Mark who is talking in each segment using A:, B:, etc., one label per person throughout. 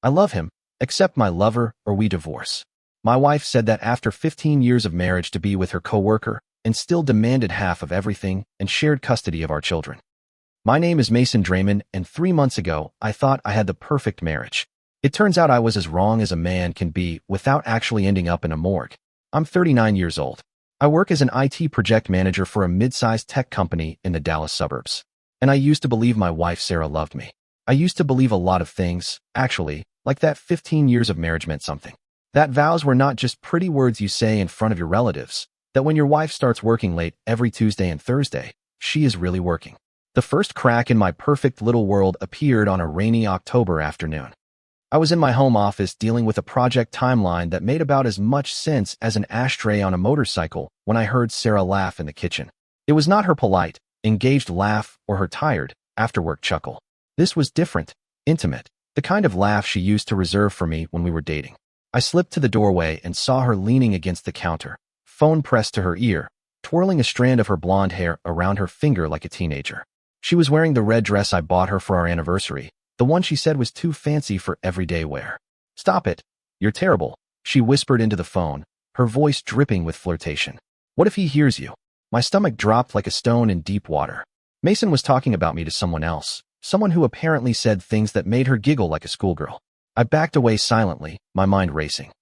A: I love him, accept my lover, or we divorce. My wife said that after 15 years of marriage to be with her coworker and still demanded half of everything and shared custody of our children. My name is Mason Draymond, and 3 months ago, I thought I had the perfect marriage. It turns out I was as wrong as a man can be without actually ending up in a morgue. I'm 39 years old. I work as an IT project manager for a mid-sized tech company in the Dallas suburbs. And I used to believe my wife Sarah loved me. I used to believe a lot of things, actually, like that 15 years of marriage meant something. That vows were not just pretty words you say in front of your relatives, that when your wife starts working late every Tuesday and Thursday, she is really working. The first crack in my perfect little world appeared on a rainy October afternoon. I was in my home office dealing with a project timeline that made about as much sense as an ashtray on a motorcycle when I heard Sarah laugh in the kitchen. It was not her polite, engaged laugh or her tired, after-work chuckle. This was different, intimate, the kind of laugh she used to reserve for me when we were dating. I slipped to the doorway and saw her leaning against the counter, phone pressed to her ear, twirling a strand of her blonde hair around her finger like a teenager. She was wearing the red dress I bought her for our anniversary, the one she said was too fancy for everyday wear. "Stop it. You're terrible," she whispered into the phone, her voice dripping with flirtation. "What if he hears you?" My stomach dropped like a stone in deep water. Mason was talking about me to someone else, someone who apparently said things that made her giggle like a schoolgirl. I backed away silently, my mind racing.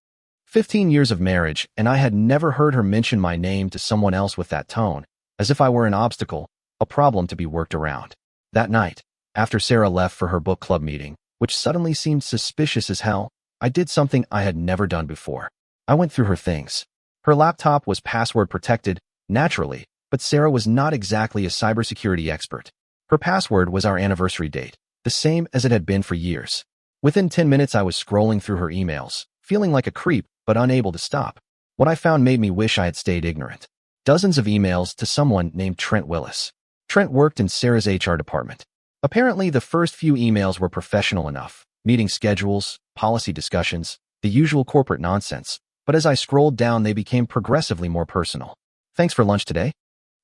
A: 15 years of marriage, and I had never heard her mention my name to someone else with that tone, as if I were an obstacle, a problem to be worked around. That night, after Sarah left for her book club meeting, which suddenly seemed suspicious as hell, I did something I had never done before. I went through her things. Her laptop was password protected, naturally, but Sarah was not exactly a cybersecurity expert. Her password was our anniversary date, the same as it had been for years. Within 10 minutes, I was scrolling through her emails, feeling like a creep, but unable to stop. What I found made me wish I had stayed ignorant. Dozens of emails to someone named Trent Willis. Trent worked in Sarah's HR department. Apparently, the first few emails were professional enough, meeting schedules, policy discussions, the usual corporate nonsense, but as I scrolled down, they became progressively more personal. "Thanks for lunch today?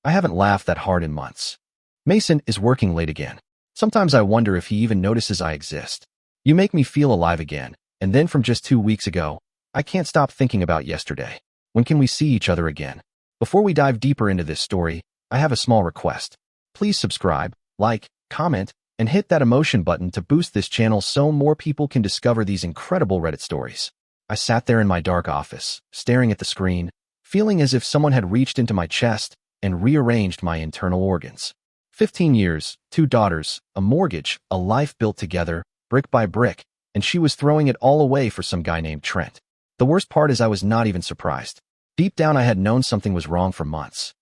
A: I haven't laughed that hard in months. Mason is working late again. Sometimes I wonder if he even notices I exist. You make me feel alive again, and then from just 2 weeks ago, I can't stop thinking about yesterday. When can we see each other again?" Before we dive deeper into this story, I have a small request. Please subscribe, like, comment, and hit that emotion button to boost this channel so more people can discover these incredible Reddit stories. I sat there in my dark office, staring at the screen, feeling as if someone had reached into my chest and rearranged my internal organs. 15 years, 2 daughters, a mortgage, a life built together, brick by brick, and she was throwing it all away for some guy named Trent. The worst part is I was not even surprised. Deep down, I had known something was wrong for months.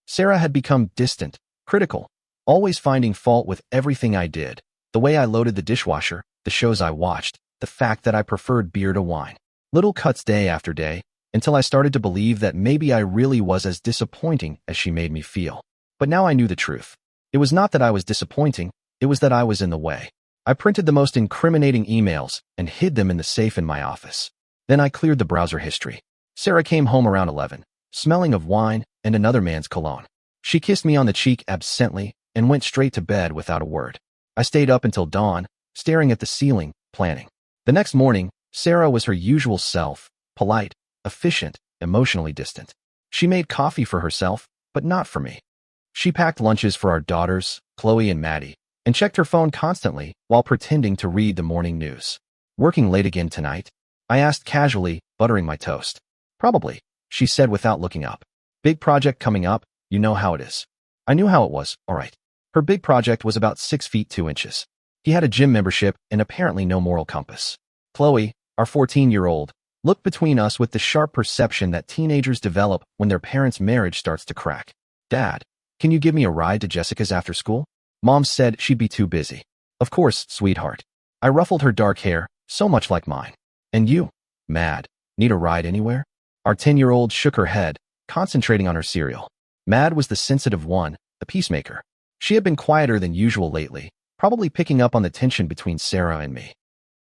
A: Sarah had become distant, critical, always finding fault with everything I did, the way I loaded the dishwasher, the shows I watched, the fact that I preferred beer to wine. Little cuts day after day, until I started to believe that maybe I really was as disappointing as she made me feel. But now I knew the truth. It was not that I was disappointing, it was that I was in the way. I printed the most incriminating emails and hid them in the safe in my office. Then I cleared the browser history. Sarah came home around 11, smelling of wine and another man's cologne. She kissed me on the cheek absently and went straight to bed without a word. I stayed up until dawn, staring at the ceiling, planning. The next morning, Sarah was her usual self, polite, efficient, emotionally distant. She made coffee for herself, but not for me. She packed lunches for our daughters, Chloe and Maddie, and checked her phone constantly while pretending to read the morning news. "Working late again tonight?" I asked casually, buttering my toast. "Probably," she said without looking up. "Big project coming up, you know how it is." I knew how it was, all right. Her big project was about 6 feet 2 inches. He had a gym membership and apparently no moral compass. Chloe, our 14-year-old, looked between us with the sharp perception that teenagers develop when their parents' marriage starts to crack. "Dad, can you give me a ride to Jessica's after school?" Mom said she'd be too busy. "Of course, sweetheart." I ruffled her dark hair, so much like mine. "And you, Mad, need a ride anywhere?" Our 10-year-old shook her head, concentrating on her cereal. Mad was the sensitive one, the peacemaker. She had been quieter than usual lately, probably picking up on the tension between Sarah and me.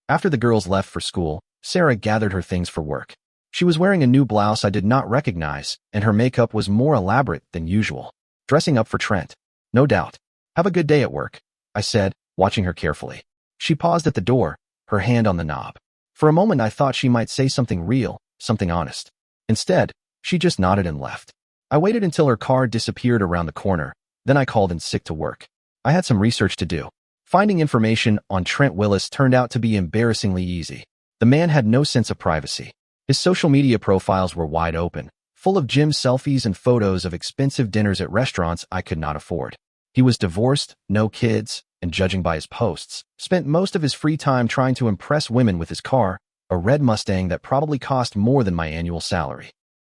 A: After the girls left for school, Sarah gathered her things for work. She was wearing a new blouse I did not recognize, and her makeup was more elaborate than usual. Dressing up for Trent. No doubt. "Have a good day at work," I said, watching her carefully. She paused at the door, her hand on the knob. For a moment, I thought she might say something real, something honest. Instead, she just nodded and left. I waited until her car disappeared around the corner, then I called in sick to work. I had some research to do. Finding information on Trent Willis turned out to be embarrassingly easy. The man had no sense of privacy. His social media profiles were wide open, full of gym selfies and photos of expensive dinners at restaurants I could not afford. He was divorced, no kids, and judging by his posts, spent most of his free time trying to impress women with his car, a red Mustang that probably cost more than my annual salary.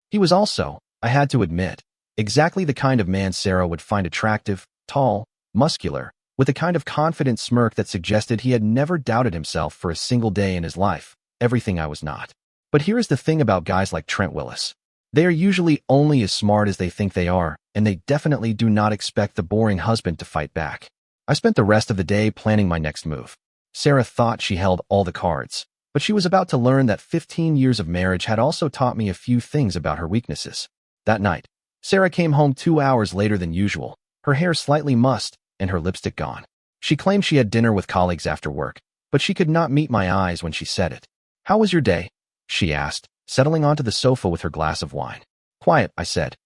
A: He was also, I had to admit, exactly the kind of man Sarah would find attractive, tall, muscular, with a kind of confident smirk that suggested he had never doubted himself for a single day in his life, everything I was not. But here is the thing about guys like Trent Willis. They are usually only as smart as they think they are, and they definitely do not expect the boring husband to fight back. I spent the rest of the day planning my next move. Sarah thought she held all the cards, but she was about to learn that 15 years of marriage had also taught me a few things about her weaknesses. That night, Sarah came home 2 hours later than usual, her hair slightly mussed and her lipstick gone. She claimed she had dinner with colleagues after work, but she could not meet my eyes when she said it. "How was your day?" she asked, settling onto the sofa with her glass of wine. "Quiet," I said.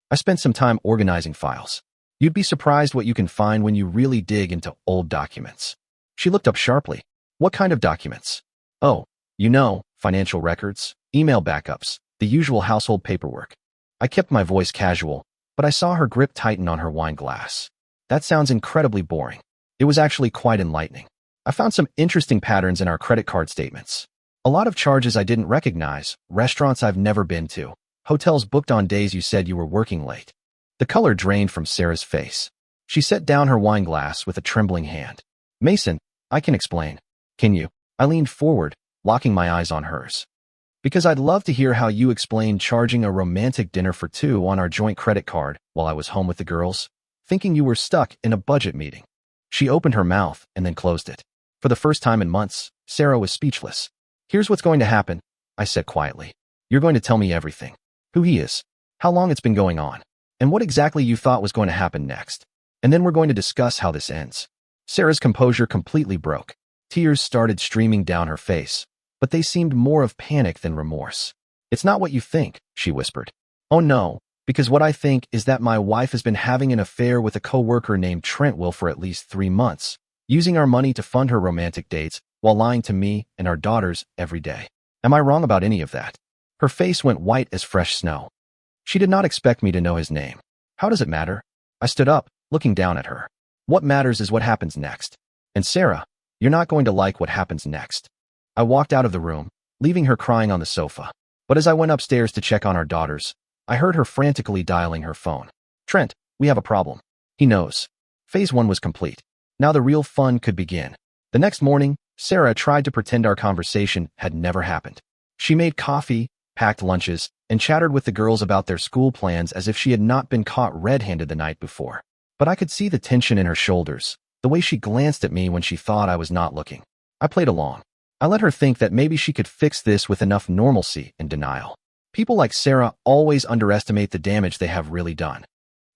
A: "I spent some time organizing files. You'd be surprised what you can find when you really dig into old documents." She looked up sharply. "What kind of documents?" "Oh, financial records, email backups, the usual household paperwork." I kept my voice casual, but I saw her grip tighten on her wine glass. "That sounds incredibly boring." It was actually quite enlightening. I found some interesting patterns in our credit card statements. A lot of charges I didn't recognize, restaurants I've never been to, hotels booked on days you said you were working late. The color drained from Sarah's face. She set down her wine glass with a trembling hand. "Mason, I can explain." "Can you?" I leaned forward, locking my eyes on hers. "Because I'd love to hear how you explain charging a romantic dinner for two on our joint credit card while I was home with the girls, thinking you were stuck in a budget meeting." She opened her mouth and then closed it. For the first time in months, Sarah was speechless. "Here's what's going to happen," I said quietly. "You're going to tell me everything. Who he is, how long it's been going on, and what exactly you thought was going to happen next. And then we're going to discuss how this ends." Sarah's composure completely broke. Tears started streaming down her face, but they seemed more of panic than remorse. "It's not what you think," she whispered. "Oh no, because what I think is that my wife has been having an affair with a coworker named Trent Will for at least 3 months, using our money to fund her romantic dates while lying to me and our daughters every day. Am I wrong about any of that?" Her face went white as fresh snow. She did not expect me to know his name. "How does it matter?" I stood up, looking down at her. "What matters is what happens next. And Sarah, you're not going to like what happens next." I walked out of the room, leaving her crying on the sofa. But as I went upstairs to check on our daughters, I heard her frantically dialing her phone. "Trent, we have a problem." "He knows." Phase 1 was complete. Now the real fun could begin. The next morning, Sarah tried to pretend our conversation had never happened. She made coffee, packed lunches, and chattered with the girls about their school plans as if she had not been caught red-handed the night before. But I could see the tension in her shoulders, the way she glanced at me when she thought I was not looking. I played along. I let her think that maybe she could fix this with enough normalcy and denial. People like Sarah always underestimate the damage they have really done.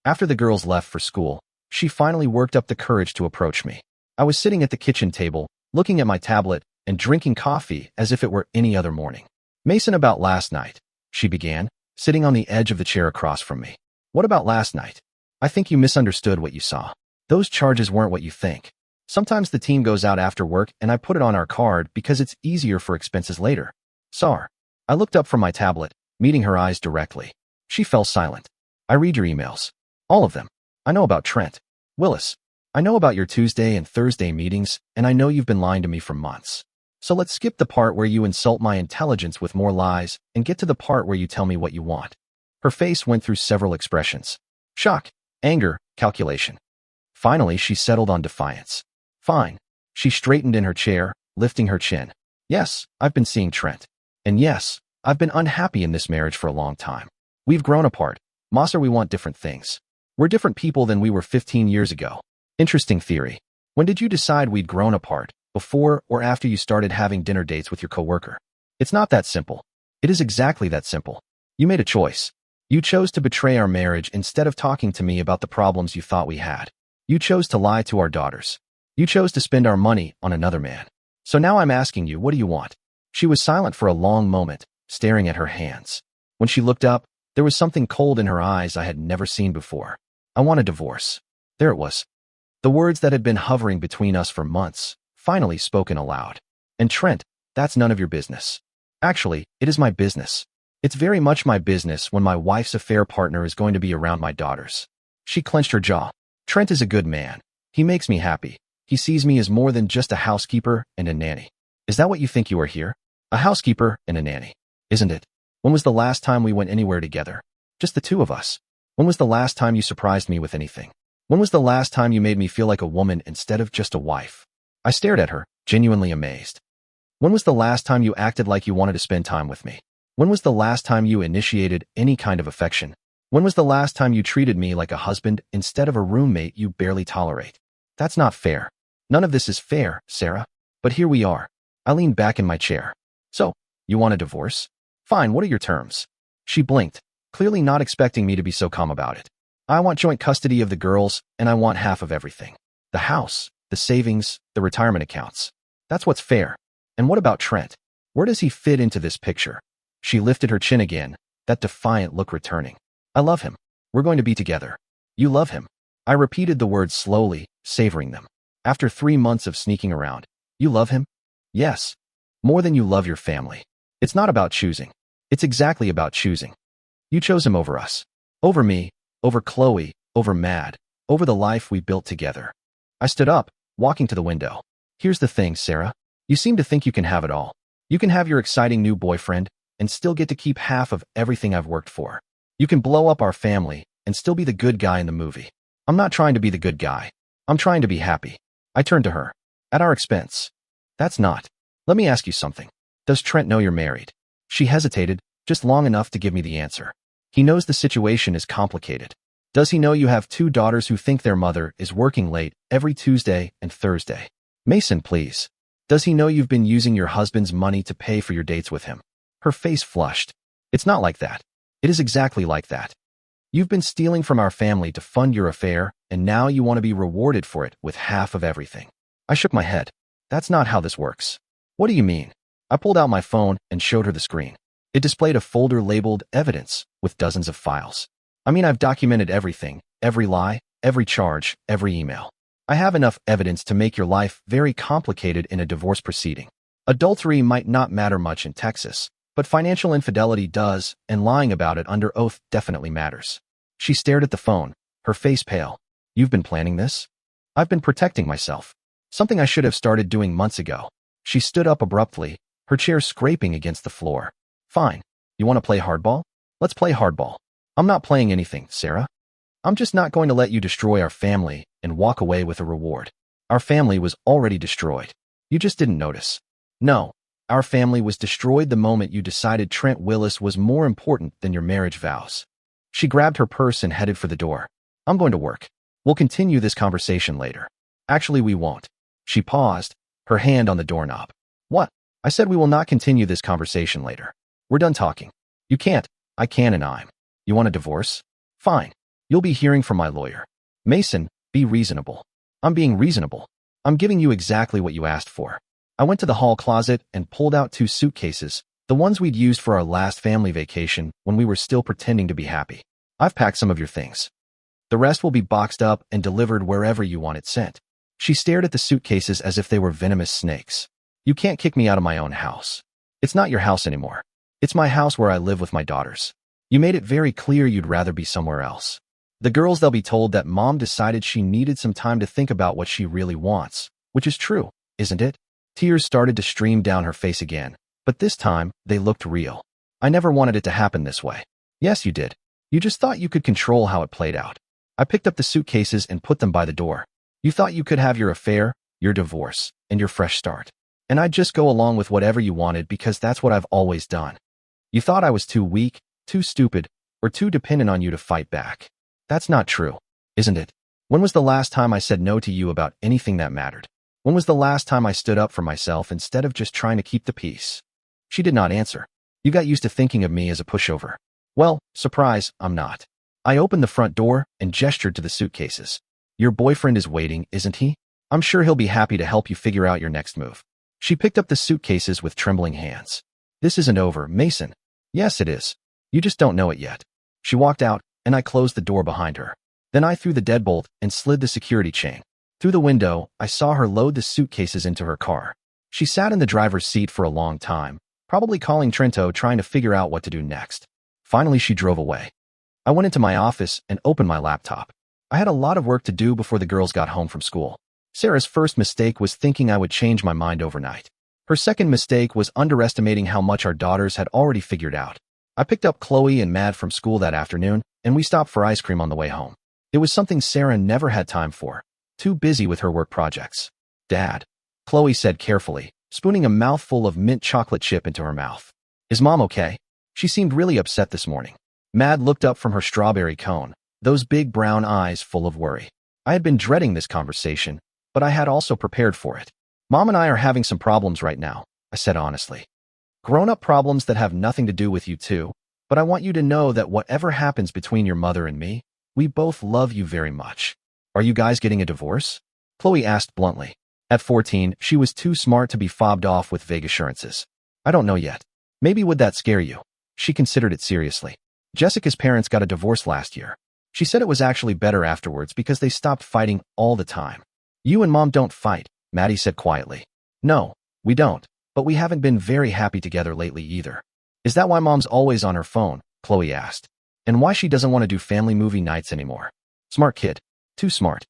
A: After the girls left for school, she finally worked up the courage to approach me. I was sitting at the kitchen table, looking at my tablet and drinking coffee as if it were any other morning. "Mason, about last night," she began, sitting on the edge of the chair across from me. "What about last night? I think you misunderstood what you saw. Those charges weren't what you think. Sometimes the team goes out after work and I put it on our card because it's easier for expenses later. Sar." I looked up from my tablet, meeting her eyes directly. She fell silent. "I read your emails. All of them. I know about Trent Willis. I know about your Tuesday and Thursday meetings, and I know you've been lying to me for months. So let's skip the part where you insult my intelligence with more lies and get to the part where you tell me what you want." Her face went through several expressions. Shock, anger, calculation. Finally, she settled on defiance. "Fine." She straightened in her chair, lifting her chin. "Yes, I've been seeing Trent. And yes, I've been unhappy in this marriage for a long time. We've grown apart. Maser, we want different things. We're different people than we were 15 years ago. Interesting theory. When did you decide we'd grown apart? Before or after you started having dinner dates with your coworker? It's not that simple. It is exactly that simple. You made a choice. You chose to betray our marriage instead of talking to me about the problems you thought we had. You chose to lie to our daughters. You chose to spend our money on another man. So now I'm asking you, what do you want? She was silent for a long moment, staring at her hands. When she looked up, there was something cold in her eyes I had never seen before. I want a divorce. There it was. The words that had been hovering between us for months, finally spoken aloud. And Trent, that's none of your business. Actually, it is my business. It's very much my business when my wife's affair partner is going to be around my daughters. She clenched her jaw. Trent is a good man. He makes me happy. He sees me as more than just a housekeeper and a nanny. Is that what you think you are here? A housekeeper and a nanny, isn't it? When was the last time we went anywhere together? Just the two of us. When was the last time you surprised me with anything? When was the last time you made me feel like a woman instead of just a wife? I stared at her, genuinely amazed. When was the last time you acted like you wanted to spend time with me? When was the last time you initiated any kind of affection? When was the last time you treated me like a husband instead of a roommate you barely tolerate? That's not fair. None of this is fair, Sarah. But here we are. I leaned back in my chair. So, you want a divorce? Fine, what are your terms? She blinked, clearly not expecting me to be so calm about it. I want joint custody of the girls, and I want half of everything. The house, the savings, the retirement accounts. That's what's fair. And what about Trent? Where does he fit into this picture? She lifted her chin again, that defiant look returning. I love him. We're going to be together. You love him. I repeated the words slowly, savoring them. After 3 months of sneaking around. You love him? Yes. More than you love your family. It's not about choosing. It's exactly about choosing. You chose him over us. Over me, over Chloe, over Mad, over the life we built together. I stood up, walking to the window. Here's the thing, Sarah. You seem to think you can have it all. You can have your exciting new boyfriend and still get to keep half of everything I've worked for. You can blow up our family and still be the good guy in the movie. I'm not trying to be the good guy. I'm trying to be happy. I turned to her. At our expense. That's not. Let me ask you something. Does Trent know you're married? She hesitated, just long enough to give me the answer. He knows the situation is complicated. Does he know you have 2 daughters who think their mother is working late every Tuesday and Thursday? Mason, please. Does he know you've been using your husband's money to pay for your dates with him? Her face flushed. It's not like that. It is exactly like that. You've been stealing from our family to fund your affair, and now you want to be rewarded for it with half of everything. I shook my head. That's not how this works. What do you mean? I pulled out my phone and showed her the screen. It displayed a folder labeled Evidence with dozens of files. I mean, I've documented everything, every lie, every charge, every email. I have enough evidence to make your life very complicated in a divorce proceeding. Adultery might not matter much in Texas, but financial infidelity does, and lying about it under oath definitely matters. She stared at the phone, her face pale. You've been planning this? I've been protecting myself. Something I should have started doing months ago. She stood up abruptly, her chair scraping against the floor. Fine. You want to play hardball? Let's play hardball. I'm not playing anything, Sarah. I'm just not going to let you destroy our family and walk away with a reward. Our family was already destroyed. You just didn't notice. No, our family was destroyed the moment you decided Trent Willis was more important than your marriage vows. She grabbed her purse and headed for the door. I'm going to work. We'll continue this conversation later. Actually, we won't. She paused, her hand on the doorknob. What? I said we will not continue this conversation later. We're done talking. You can't. I can and I'm. You want a divorce? Fine. You'll be hearing from my lawyer. Mason, be reasonable. I'm being reasonable. I'm giving you exactly what you asked for. I went to the hall closet and pulled out 2 suitcases, the ones we'd used for our last family vacation when we were still pretending to be happy. I've packed some of your things. The rest will be boxed up and delivered wherever you want it sent. She stared at the suitcases as if they were venomous snakes. You can't kick me out of my own house. It's not your house anymore. It's my house where I live with my daughters. You made it very clear you'd rather be somewhere else. The girls, they'll be told that mom decided she needed some time to think about what she really wants, which is true, isn't it? Tears started to stream down her face again, but this time, they looked real. I never wanted it to happen this way. Yes, you did. You just thought you could control how it played out. I picked up the suitcases and put them by the door. You thought you could have your affair, your divorce, and your fresh start. And I'd just go along with whatever you wanted because that's what I've always done. You thought I was too weak, too stupid, or too dependent on you to fight back. That's not true, isn't it? When was the last time I said no to you about anything that mattered? When was the last time I stood up for myself instead of just trying to keep the peace? She did not answer. You got used to thinking of me as a pushover. Well, surprise, I'm not. I opened the front door and gestured to the suitcases. Your boyfriend is waiting, isn't he? I'm sure he'll be happy to help you figure out your next move. She picked up the suitcases with trembling hands. This isn't over, Mason. Yes, it is. You just don't know it yet. She walked out, and I closed the door behind her. Then I threw the deadbolt and slid the security chain. Through the window, I saw her load the suitcases into her car. She sat in the driver's seat for a long time, probably calling Trento, trying to figure out what to do next. Finally, she drove away. I went into my office and opened my laptop. I had a lot of work to do before the girls got home from school. Sarah's first mistake was thinking I would change my mind overnight. Her second mistake was underestimating how much our daughters had already figured out. I picked up Chloe and Mad from school that afternoon, and we stopped for ice cream on the way home. It was something Sarah never had time for, too busy with her work projects. Dad, Chloe said carefully, spooning a mouthful of mint chocolate chip into her mouth. Is Mom okay? She seemed really upset this morning. Mad looked up from her strawberry cone, those big brown eyes full of worry. I had been dreading this conversation, but I had also prepared for it. Mom and I are having some problems right now, I said honestly. Grown-up problems that have nothing to do with you two, but I want you to know that whatever happens between your mother and me, we both love you very much. Are you guys getting a divorce? Chloe asked bluntly. At 14, she was too smart to be fobbed off with vague assurances. I don't know yet. Maybe would that scare you? She considered it seriously. Jessica's parents got a divorce last year. She said it was actually better afterwards because they stopped fighting all the time. You and Mom don't fight, Maddie said quietly. No, we don't, but we haven't been very happy together lately either. Is that why Mom's always on her phone? Chloe asked. And why she doesn't want to do family movie nights anymore? Smart kid. Too smart.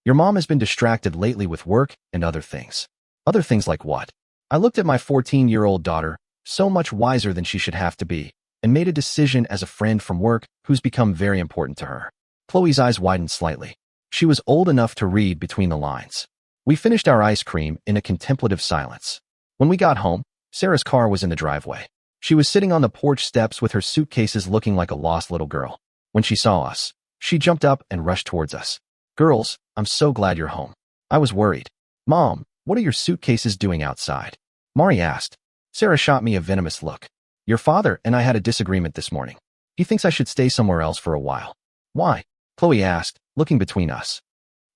A: Your mom has been distracted lately with work and other things. Other things like what? I looked at my 14-year-old daughter, so much wiser than she should have to be, and made a decision as a friend from work who's become very important to her. Chloe's eyes widened slightly. She was old enough to read between the lines. We finished our ice cream in a contemplative silence. When we got home, Sarah's car was in the driveway. She was sitting on the porch steps with her suitcases looking like a lost little girl. When she saw us, she jumped up and rushed towards us. Girls, I'm so glad you're home. I was worried. Mom, what are your suitcases doing outside? Mari asked. Sarah shot me a venomous look. Your father and I had a disagreement this morning. He thinks I should stay somewhere else for a while. Why? Chloe asked, looking between us.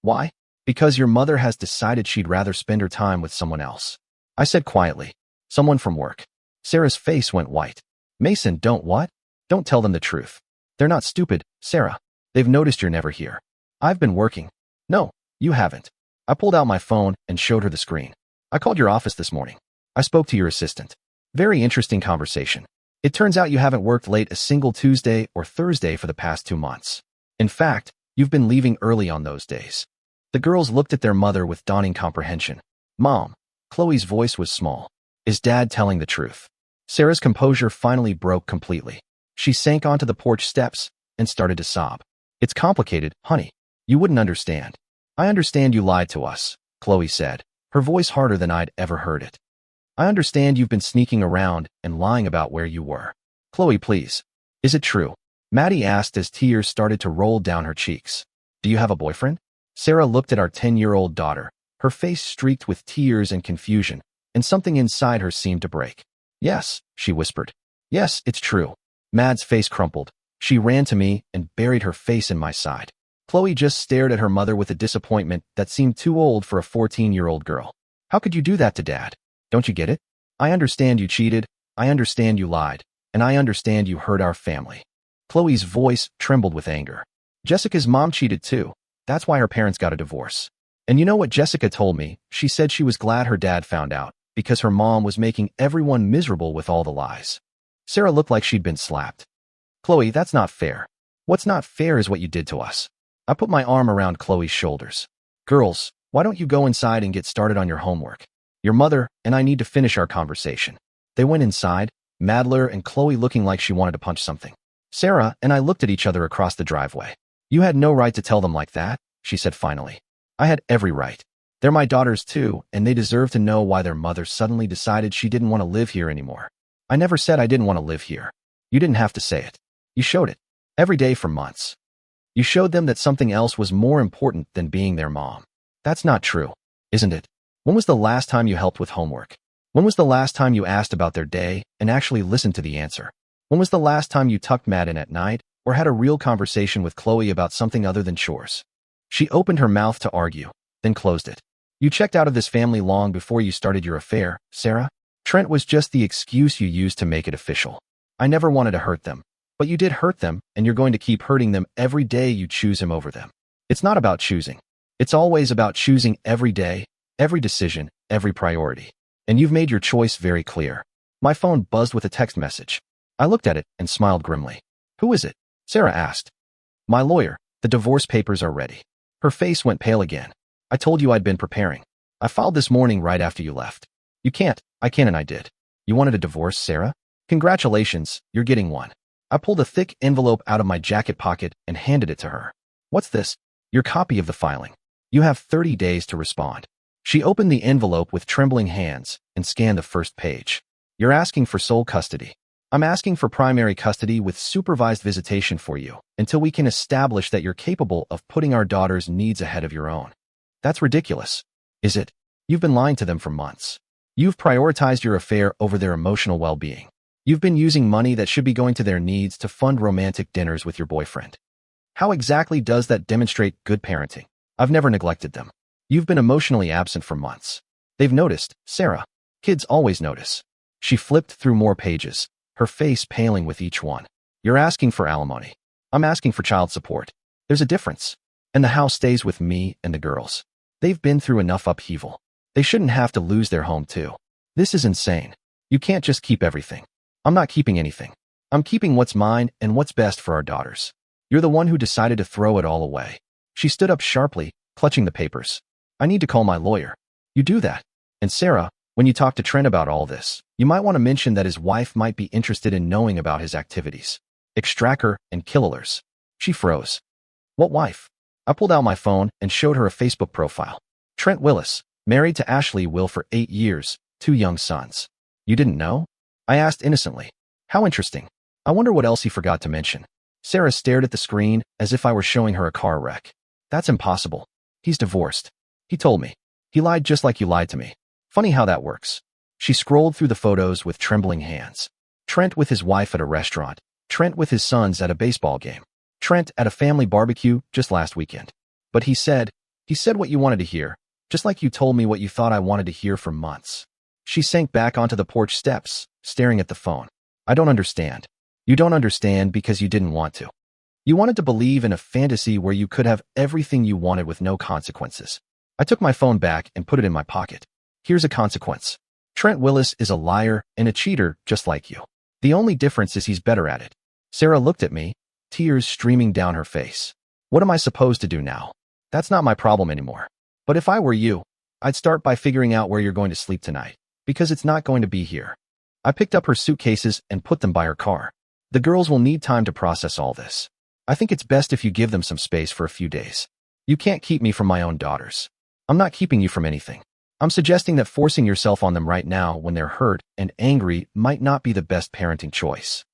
A: Why? Because your mother has decided she'd rather spend her time with someone else. I said quietly. Someone from work. Sarah's face went white. Mason, don't what? Don't tell them the truth. They're not stupid, Sarah. They've noticed you're never here. I've been working. No, you haven't. I pulled out my phone and showed her the screen. I called your office this morning. I spoke to your assistant. Very interesting conversation. It turns out you haven't worked late a single Tuesday or Thursday for the past 2 months. In fact, you've been leaving early on those days. The girls looked at their mother with dawning comprehension. Mom, Chloe's voice was small. Is Dad telling the truth? Sarah's composure finally broke completely. She sank onto the porch steps and started to sob. It's complicated, honey. You wouldn't understand. I understand you lied to us, Chloe said, her voice harder than I'd ever heard it. I understand you've been sneaking around and lying about where you were. Chloe, please. Is it true? Maddie asked as tears started to roll down her cheeks. Do you have a boyfriend? Sarah looked at our 10-year-old daughter, her face streaked with tears and confusion, and something inside her seemed to break. Yes, she whispered. Yes, it's true. Mad's face crumpled. She ran to me and buried her face in my side. Chloe just stared at her mother with a disappointment that seemed too old for a 14-year-old girl. How could you do that to Dad? Don't you get it? I understand you cheated, I understand you lied, and I understand you hurt our family. Chloe's voice trembled with anger. Jessica's mom cheated too. That's why her parents got a divorce. And you know what Jessica told me? She said she was glad her dad found out, because her mom was making everyone miserable with all the lies. Sarah looked like she'd been slapped. Chloe, that's not fair. What's not fair is what you did to us. I put my arm around Chloe's shoulders. Girls, why don't you go inside and get started on your homework? Your mother and I need to finish our conversation. They went inside, Madler and Chloe looking like she wanted to punch something. Sarah and I looked at each other across the driveway. You had no right to tell them like that, she said finally. I had every right. They're my daughters too, and they deserve to know why their mother suddenly decided she didn't want to live here anymore. I never said I didn't want to live here. You didn't have to say it. You showed it. Every day for months. You showed them that something else was more important than being their mom. That's not true, isn't it? When was the last time you helped with homework? When was the last time you asked about their day and actually listened to the answer? When was the last time you tucked Matt in at night or had a real conversation with Chloe about something other than chores? She opened her mouth to argue, then closed it. You checked out of this family long before you started your affair, Sarah. Trent was just the excuse you used to make it official. I never wanted to hurt them. But you did hurt them, and you're going to keep hurting them every day you choose him over them. It's not about choosing. It's always about choosing every day, every decision, every priority. And you've made your choice very clear. My phone buzzed with a text message. I looked at it and smiled grimly. Who is it? Sarah asked. My lawyer. The divorce papers are ready. Her face went pale again. I told you I'd been preparing. I filed this morning right after you left. You can't. I can and I did. You wanted a divorce, Sarah? Congratulations, you're getting one. I pulled a thick envelope out of my jacket pocket and handed it to her. What's this? Your copy of the filing. You have 30 days to respond. She opened the envelope with trembling hands and scanned the first page. You're asking for sole custody. I'm asking for primary custody with supervised visitation for you until we can establish that you're capable of putting our daughter's needs ahead of your own. That's ridiculous. Is it? You've been lying to them for months. You've prioritized your affair over their emotional well-being. You've been using money that should be going to their needs to fund romantic dinners with your boyfriend. How exactly does that demonstrate good parenting? I've never neglected them. You've been emotionally absent for months. They've noticed, Sarah. Kids always notice. She flipped through more pages, her face paling with each one. You're asking for alimony. I'm asking for child support. There's a difference. And the house stays with me and the girls. They've been through enough upheaval. They shouldn't have to lose their home too. This is insane. You can't just keep everything. I'm not keeping anything. I'm keeping what's mine and what's best for our daughters. You're the one who decided to throw it all away. She stood up sharply, clutching the papers. I need to call my lawyer. You do that. And Sarah, when you talk to Trent about all this, you might want to mention that his wife might be interested in knowing about his activities. Extracker and killers. She froze. What wife? I pulled out my phone and showed her a Facebook profile. Trent Willis, married to Ashley Will for 8 years, 2 young sons. You didn't know? I asked innocently. How interesting. I wonder what else he forgot to mention. Sarah stared at the screen as if I were showing her a car wreck. That's impossible. He's divorced. He told me. He lied just like you lied to me. Funny how that works. She scrolled through the photos with trembling hands. Trent with his wife at a restaurant. Trent with his sons at a baseball game. Trent at a family barbecue just last weekend. But he said what you wanted to hear, just like you told me what you thought I wanted to hear for months. She sank back onto the porch steps, staring at the phone. I don't understand. You don't understand because you didn't want to. You wanted to believe in a fantasy where you could have everything you wanted with no consequences. I took my phone back and put it in my pocket. Here's a consequence. Trent Willis is a liar and a cheater just like you. The only difference is he's better at it. Sarah looked at me, tears streaming down her face. What am I supposed to do now? That's not my problem anymore. But if I were you, I'd start by figuring out where you're going to sleep tonight, because it's not going to be here. I picked up her suitcases and put them by her car. The girls will need time to process all this. I think it's best if you give them some space for a few days. You can't keep me from my own daughters. I'm not keeping you from anything. I'm suggesting that forcing yourself on them right now when they're hurt and angry might not be the best parenting choice.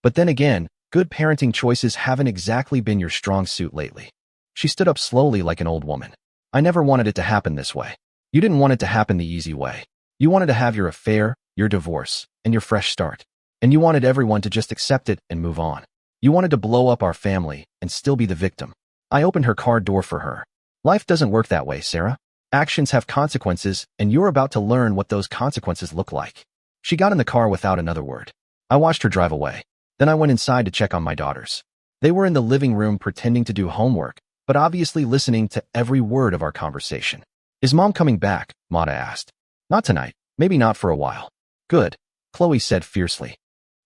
A: But then again, good parenting choices haven't exactly been your strong suit lately. She stood up slowly like an old woman. I never wanted it to happen this way. You didn't want it to happen the easy way. You wanted to have your affair, your divorce, and your fresh start. And you wanted everyone to just accept it and move on. You wanted to blow up our family and still be the victim. I opened her car door for her. Life doesn't work that way, Sarah. Actions have consequences, and you're about to learn what those consequences look like. She got in the car without another word. I watched her drive away. Then I went inside to check on my daughters. They were in the living room pretending to do homework, but obviously listening to every word of our conversation. Is Mom coming back? Mata asked. Not tonight. Maybe not for a while. Good, Chloe said fiercely.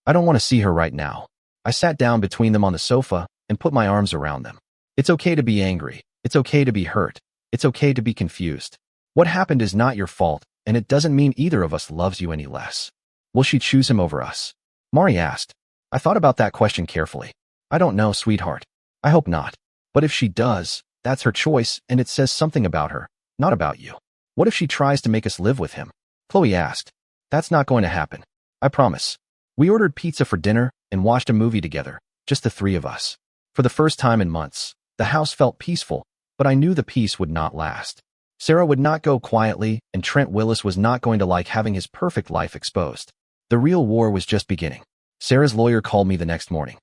A: I don't want to see her right now. I sat down between them on the sofa and put my arms around them. It's okay to be angry. It's okay to be hurt. It's okay to be confused. What happened is not your fault, and it doesn't mean either of us loves you any less. Will she choose him over us? Mari asked. I thought about that question carefully. I don't know, sweetheart. I hope not. But if she does, that's her choice, and it says something about her, not about you. What if she tries to make us live with him? Chloe asked. That's not going to happen. I promise. We ordered pizza for dinner and watched a movie together, just the 3 of us. For the first time in months, the house felt peaceful, but I knew the peace would not last. Sarah would not go quietly, and Trent Willis was not going to like having his perfect life exposed. The real war was just beginning. Sarah's lawyer called me the next morning.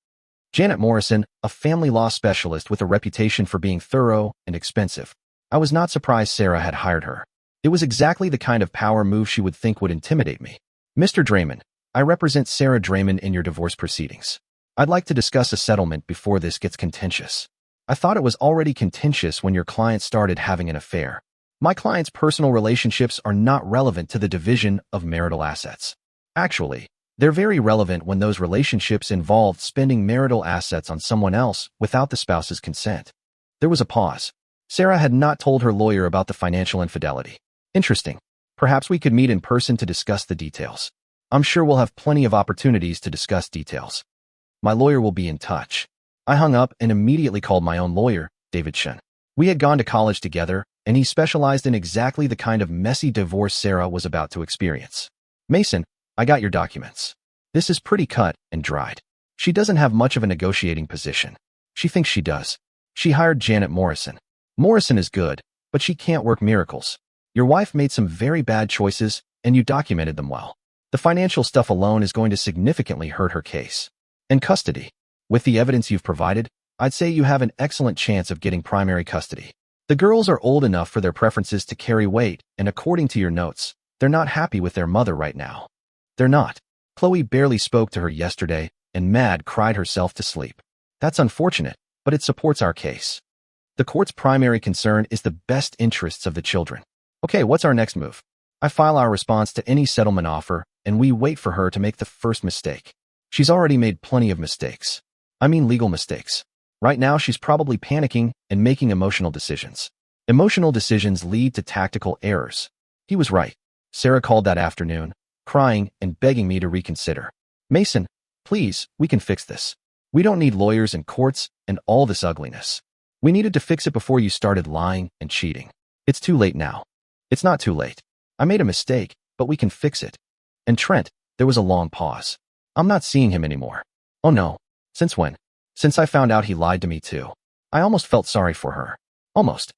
A: Janet Morrison, a family law specialist with a reputation for being thorough and expensive. I was not surprised Sarah had hired her. It was exactly the kind of power move she would think would intimidate me. Mr. Draymond, I represent Sarah Draymond in your divorce proceedings. I'd like to discuss a settlement before this gets contentious. I thought it was already contentious when your client started having an affair. My client's personal relationships are not relevant to the division of marital assets. Actually, they're very relevant when those relationships involved spending marital assets on someone else without the spouse's consent. There was a pause. Sarah had not told her lawyer about the financial infidelity. Interesting. Perhaps we could meet in person to discuss the details. I'm sure we'll have plenty of opportunities to discuss details. My lawyer will be in touch. I hung up and immediately called my own lawyer, David Shun. We had gone to college together, and he specialized in exactly the kind of messy divorce Sarah was about to experience. Mason, I got your documents. This is pretty cut and dried. She doesn't have much of a negotiating position. She thinks she does. She hired Janet Morrison. Morrison is good, but she can't work miracles. Your wife made some very bad choices, and you documented them well. The financial stuff alone is going to significantly hurt her case. And custody. With the evidence you've provided, I'd say you have an excellent chance of getting primary custody. The girls are old enough for their preferences to carry weight, and according to your notes, they're not happy with their mother right now. They're not. Chloe barely spoke to her yesterday, and Mad cried herself to sleep. That's unfortunate, but it supports our case. The court's primary concern is the best interests of the children. Okay, what's our next move? I file our response to any settlement offer, and we wait for her to make the first mistake. She's already made plenty of mistakes. I mean legal mistakes. Right now, she's probably panicking and making emotional decisions. Emotional decisions lead to tactical errors. He was right. Sarah called that afternoon, crying and begging me to reconsider. Mason, please, we can fix this. We don't need lawyers and courts and all this ugliness. We needed to fix it before you started lying and cheating. It's too late now. It's not too late. I made a mistake, but we can fix it. And Trent, there was a long pause. I'm not seeing him anymore. Oh no. Since when? Since I found out he lied to me too. I almost felt sorry for her. Almost.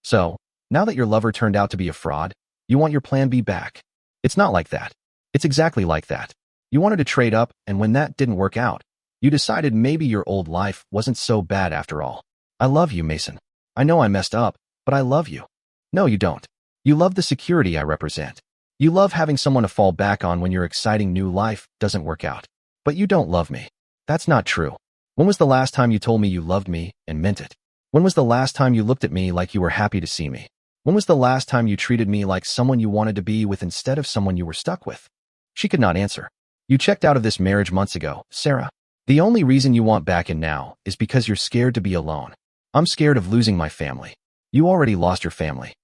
A: So, now that your lover turned out to be a fraud, you want your plan B back. It's not like that. It's exactly like that. You wanted to trade up, and when that didn't work out, you decided maybe your old life wasn't so bad after all. I love you, Mason. I know I messed up, but I love you. No, you don't. You love the security I represent. You love having someone to fall back on when your exciting new life doesn't work out. But you don't love me. That's not true. When was the last time you told me you loved me and meant it? When was the last time you looked at me like you were happy to see me? When was the last time you treated me like someone you wanted to be with instead of someone you were stuck with? She could not answer. You checked out of this marriage months ago, Sarah. The only reason you want back in now is because you're scared to be alone. I'm scared of losing my family. You already lost your family.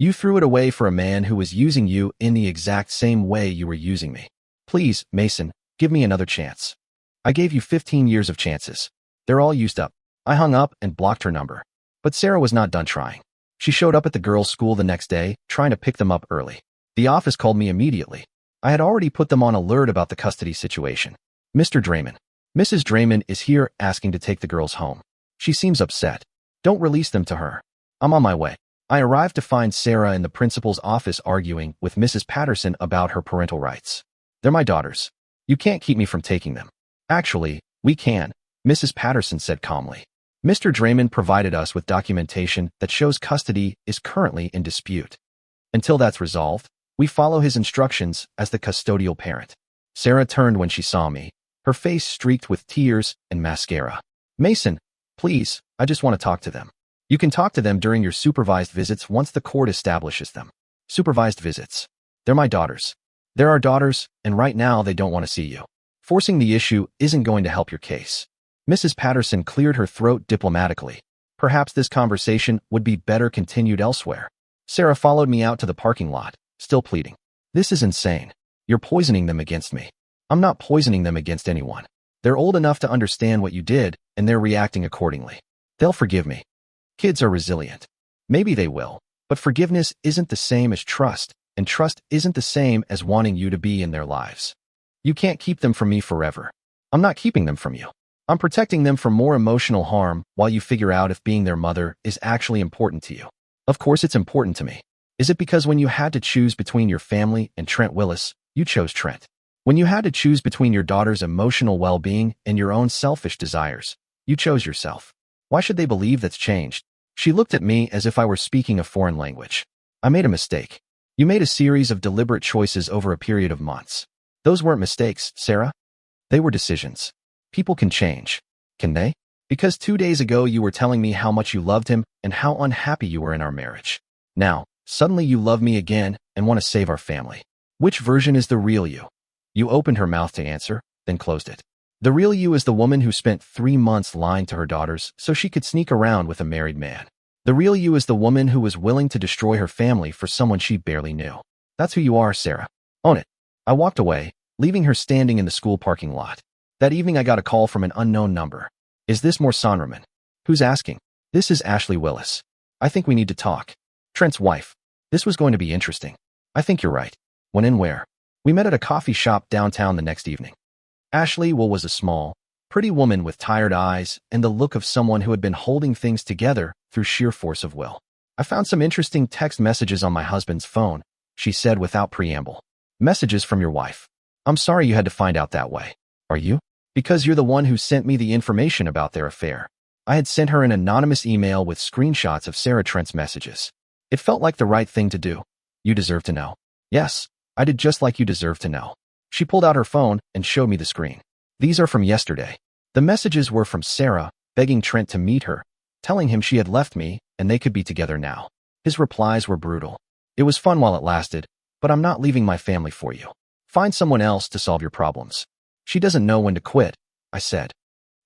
A: You threw it away for a man who was using you in the exact same way you were using me. Please, Mason, give me another chance. I gave you 15 years of chances. They're all used up. I hung up and blocked her number. But Sarah was not done trying. She showed up at the girls' school the next day, trying to pick them up early. The office called me immediately. I had already put them on alert about the custody situation. Mr. Draymond. Mrs. Draymond is here asking to take the girls home. She seems upset. Don't release them to her. I'm on my way. I arrived to find Sarah in the principal's office arguing with Mrs. Patterson about her parental rights. They're my daughters. You can't keep me from taking them. Actually, we can, Mrs. Patterson said calmly. Mr. Draymond provided us with documentation that shows custody is currently in dispute. Until that's resolved, we follow his instructions as the custodial parent. Sarah turned when she saw me, her face streaked with tears and mascara. Mason, please, I just want to talk to them. You can talk to them during your supervised visits once the court establishes them. Supervised visits. They're my daughters. They're our daughters, and right now they don't want to see you. Forcing the issue isn't going to help your case. Mrs. Patterson cleared her throat diplomatically. Perhaps this conversation would be better continued elsewhere. Sarah followed me out to the parking lot, still pleading. This is insane. You're poisoning them against me. I'm not poisoning them against anyone. They're old enough to understand what you did, and they're reacting accordingly. They'll forgive me. Kids are resilient. Maybe they will, but forgiveness isn't the same as trust, and trust isn't the same as wanting you to be in their lives. You can't keep them from me forever. I'm not keeping them from you. I'm protecting them from more emotional harm while you figure out if being their mother is actually important to you. Of course it's important to me. Is it because when you had to choose between your family and Trent Willis, you chose Trent? When you had to choose between your daughter's emotional well-being and your own selfish desires, you chose yourself. Why should they believe that's changed? She looked at me as if I were speaking a foreign language. I made a mistake. You made a series of deliberate choices over a period of months. Those weren't mistakes, Sarah. They were decisions. People can change. Can they? Because 2 days ago you were telling me how much you loved him and how unhappy you were in our marriage. Now, suddenly you love me again and want to save our family. Which version is the real you? You opened her mouth to answer, then closed it. The real you is the woman who spent 3 months lying to her daughters so she could sneak around with a married man. The real you is the woman who was willing to destroy her family for someone she barely knew. That's who you are, Sarah. Own it. I walked away, leaving her standing in the school parking lot. That evening I got a call from an unknown number. Is this more Sonraman? Who's asking? This is Ashley Willis. I think we need to talk. Trent's wife. This was going to be interesting. I think you're right. When and where? We met at a coffee shop downtown the next evening. Ashley was a small, pretty woman with tired eyes and the look of someone who had been holding things together through sheer force of will. I found some interesting text messages on my husband's phone, she said without preamble. Messages from your wife. I'm sorry you had to find out that way. Are you? Because you're the one who sent me the information about their affair. I had sent her an anonymous email with screenshots of Sarah Trent's messages. It felt like the right thing to do. You deserve to know. Yes, I did just like you deserve to know. She pulled out her phone and showed me the screen. These are from yesterday. The messages were from Sarah, begging Trent to meet her, telling him she had left me and they could be together now. His replies were brutal. It was fun while it lasted, but I'm not leaving my family for you. Find someone else to solve your problems. She doesn't know when to quit, I said.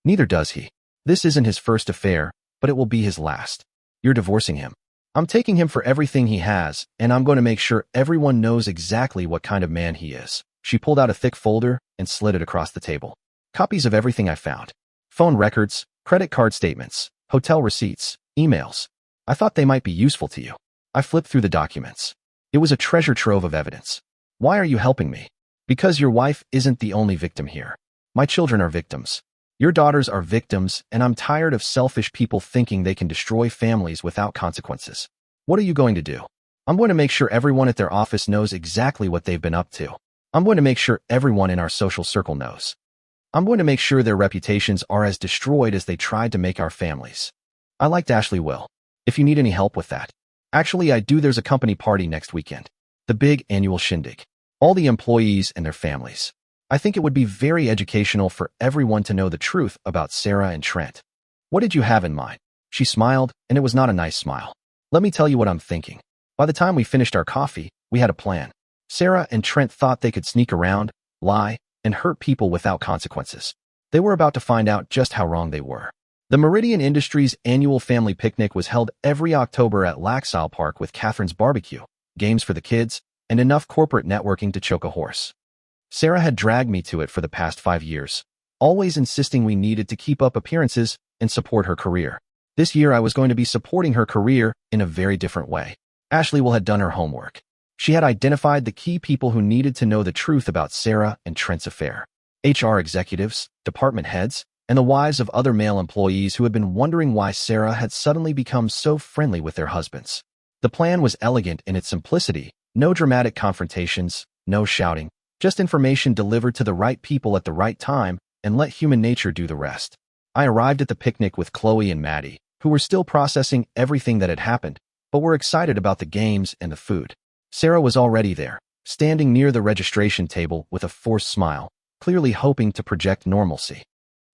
A: Neither does he. This isn't his first affair, but it will be his last. You're divorcing him. I'm taking him for everything he has, and I'm going to make sure everyone knows exactly what kind of man he is. She pulled out a thick folder and slid it across the table. Copies of everything I found. Phone records, credit card statements, hotel receipts, emails. I thought they might be useful to you. I flipped through the documents. It was a treasure trove of evidence. Why are you helping me? Because your wife isn't the only victim here. My children are victims. Your daughters are victims, and I'm tired of selfish people thinking they can destroy families without consequences. What are you going to do? I'm going to make sure everyone at their office knows exactly what they've been up to. I'm going to make sure everyone in our social circle knows. I'm going to make sure their reputations are as destroyed as they tried to make our families. I liked Ashley Will. If you need any help with that. Actually, I do. There's a company party next weekend. The big annual shindig. All the employees and their families. I think it would be very educational for everyone to know the truth about Sarah and Trent. What did you have in mind? She smiled, and it was not a nice smile. Let me tell you what I'm thinking. By the time we finished our coffee, we had a plan. Sarah and Trent thought they could sneak around, lie, and hurt people without consequences. They were about to find out just how wrong they were. The Meridian Industries annual family picnic was held every October at Laxale Park with Catherine's barbecue, games for the kids, and enough corporate networking to choke a horse. Sarah had dragged me to it for the past 5 years, always insisting we needed to keep up appearances and support her career. This year I was going to be supporting her career in a very different way. Ashley Will had done her homework. She had identified the key people who needed to know the truth about Sarah and Trent's affair. HR executives, department heads, and the wives of other male employees who had been wondering why Sarah had suddenly become so friendly with their husbands. The plan was elegant in its simplicity. No dramatic confrontations, no shouting, just information delivered to the right people at the right time, and let human nature do the rest. I arrived at the picnic with Chloe and Maddie, who were still processing everything that had happened, but were excited about the games and the food. Sarah was already there, standing near the registration table with a forced smile, clearly hoping to project normalcy.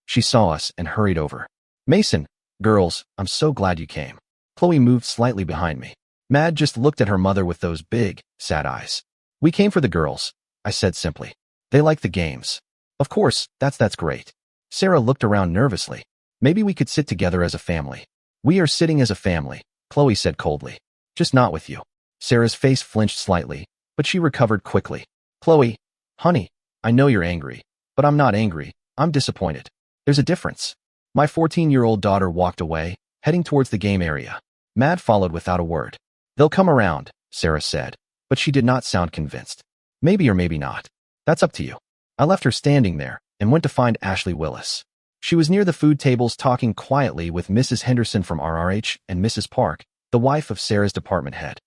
A: She saw us and hurried over. Mason, girls, I'm so glad you came. Chloe moved slightly behind me. Mad just looked at her mother with those big, sad eyes. We came for the girls, I said simply. They like the games. Of course, that's great. Sarah looked around nervously. Maybe we could sit together as a family. We are sitting as a family, Chloe said coldly. Just not with you. Sarah's face flinched slightly, but she recovered quickly. Chloe, honey, I know you're angry, but I'm not angry. I'm disappointed. There's a difference. My 14-year-old daughter walked away, heading towards the game area. Mad followed without a word. They'll come around, Sarah said, but she did not sound convinced. Maybe or maybe not. That's up to you. I left her standing there and went to find Ashley Willis. She was near the food tables talking quietly with Mrs. Henderson from RRH and Mrs. Park, the wife of Sarah's department head.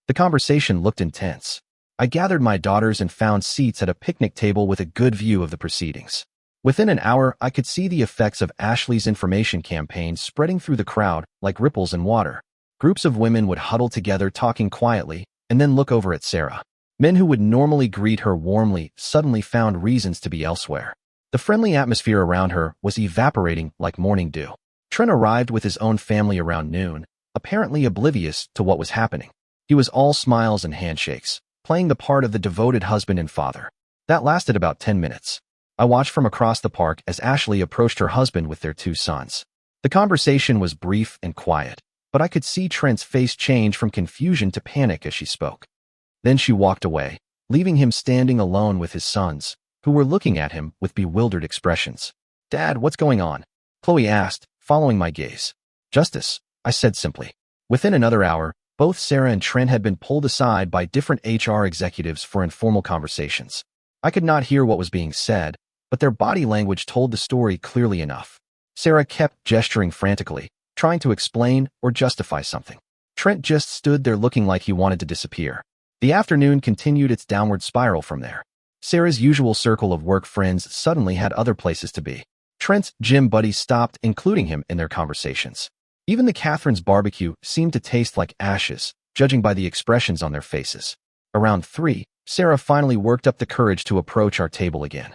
A: The conversation looked intense. I gathered my daughters and found seats at a picnic table with a good view of the proceedings. Within an hour, I could see the effects of Ashley's information campaign spreading through the crowd like ripples in water. Groups of women would huddle together talking quietly, and then look over at Sarah. Men who would normally greet her warmly suddenly found reasons to be elsewhere. The friendly atmosphere around her was evaporating like morning dew. Trent arrived with his own family around noon, apparently oblivious to what was happening. He was all smiles and handshakes, playing the part of the devoted husband and father. That lasted about 10 minutes. I watched from across the park as Ashley approached her husband with their 2 sons. The conversation was brief and quiet, but I could see Trent's face change from confusion to panic as she spoke. Then she walked away, leaving him standing alone with his sons, who were looking at him with bewildered expressions. "Dad, what's going on?" Chloe asked, following my gaze. "Justice," I said simply. Within another hour, both Sarah and Trent had been pulled aside by different HR executives for informal conversations. I could not hear what was being said, but their body language told the story clearly enough. Sarah kept gesturing frantically, trying to explain or justify something. Trent just stood there looking like he wanted to disappear. The afternoon continued its downward spiral from there. Sarah's usual circle of work friends suddenly had other places to be. Trent's gym buddies stopped including him in their conversations. Even the Catherine's barbecue seemed to taste like ashes, judging by the expressions on their faces. Around 3, Sarah finally worked up the courage to approach our table again.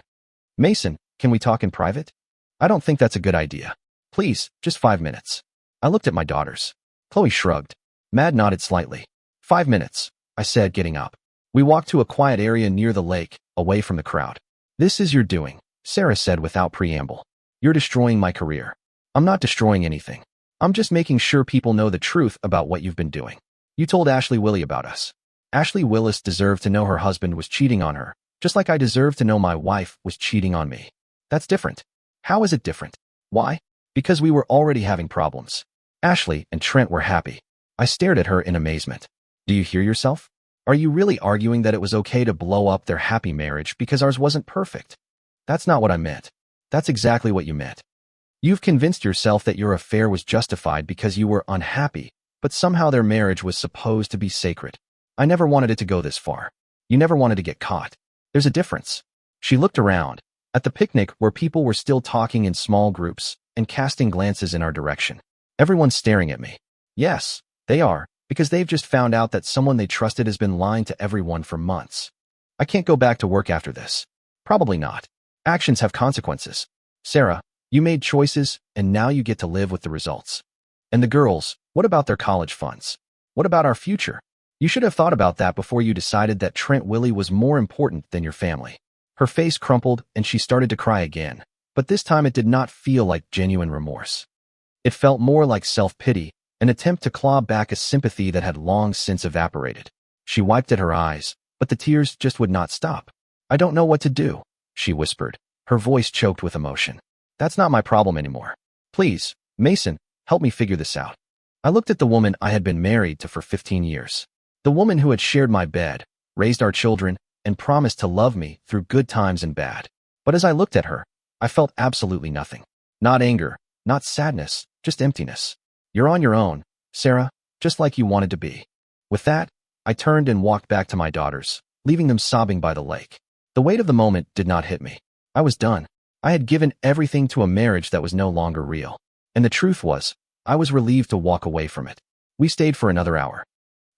A: "Mason, can we talk in private?" "I don't think that's a good idea. Please, just 5 minutes." I looked at my daughters. Chloe shrugged. Mad nodded slightly. "5 minutes," I said, getting up. We walked to a quiet area near the lake, away from the crowd. "This is your doing," Sarah said without preamble. "You're destroying my career." "I'm not destroying anything. I'm just making sure people know the truth about what you've been doing. You told Ashley Willie about us." Ashley Willis deserved to know her husband was cheating on her, just like I deserved to know my wife was cheating on me. "That's different." "How is it different?" "Why?" "Because we were already having problems." Ashley and Trent were happy. I stared at her in amazement. "Do you hear yourself? Are you really arguing that it was okay to blow up their happy marriage because ours wasn't perfect?" "That's not what I meant." "That's exactly what you meant. You've convinced yourself that your affair was justified because you were unhappy, but somehow their marriage was supposed to be sacred. I never wanted it to go this far. You never wanted to get caught. There's a difference." She looked around, at the picnic where people were still talking in small groups and casting glances in our direction. "Everyone's staring at me." "Yes, they are, because they've just found out that someone they trusted has been lying to everyone for months. I can't go back to work after this." "Probably not. Actions have consequences. Sarah, you made choices, and now you get to live with the results." "And the girls, what about their college funds? What about our future? You should have thought about that before you decided that Trent Willie was more important than your family." Her face crumpled, and she started to cry again, but this time it did not feel like genuine remorse. It felt more like self-pity, an attempt to claw back a sympathy that had long since evaporated. She wiped at her eyes, but the tears just would not stop. "I don't know what to do," she whispered, her voice choked with emotion. "That's not my problem anymore. Please, Mason, help me figure this out." I looked at the woman I had been married to for 15 years. The woman who had shared my bed, raised our children, and promised to love me through good times and bad. But as I looked at her, I felt absolutely nothing. Not anger, not sadness, just emptiness. "You're on your own, Sarah, just like you wanted to be." With that, I turned and walked back to my daughters, leaving them sobbing by the lake. The weight of the moment did not hit me. I was done. I had given everything to a marriage that was no longer real. And the truth was, I was relieved to walk away from it. We stayed for another hour.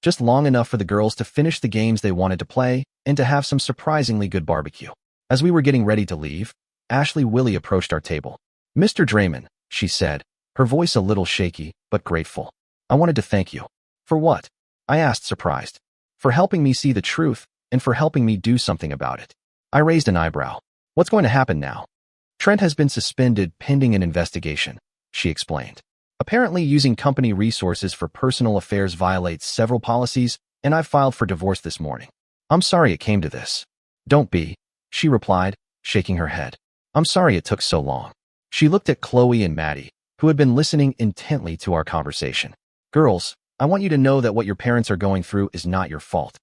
A: Just long enough for the girls to finish the games they wanted to play and to have some surprisingly good barbecue. As we were getting ready to leave, Ashley Willie approached our table. "Mr. Draymond," she said, her voice a little shaky, but grateful. "I wanted to thank you." "For what?" I asked, surprised. "For helping me see the truth and for helping me do something about it." I raised an eyebrow. "What's going to happen now?" "Trent has been suspended pending an investigation," she explained. "Apparently using company resources for personal affairs violates several policies, and I filed for divorce this morning. I'm sorry it came to this." "Don't be," she replied, shaking her head. "I'm sorry it took so long." She looked at Chloe and Maddie, who had been listening intently to our conversation. "Girls, I want you to know that what your parents are going through is not your fault.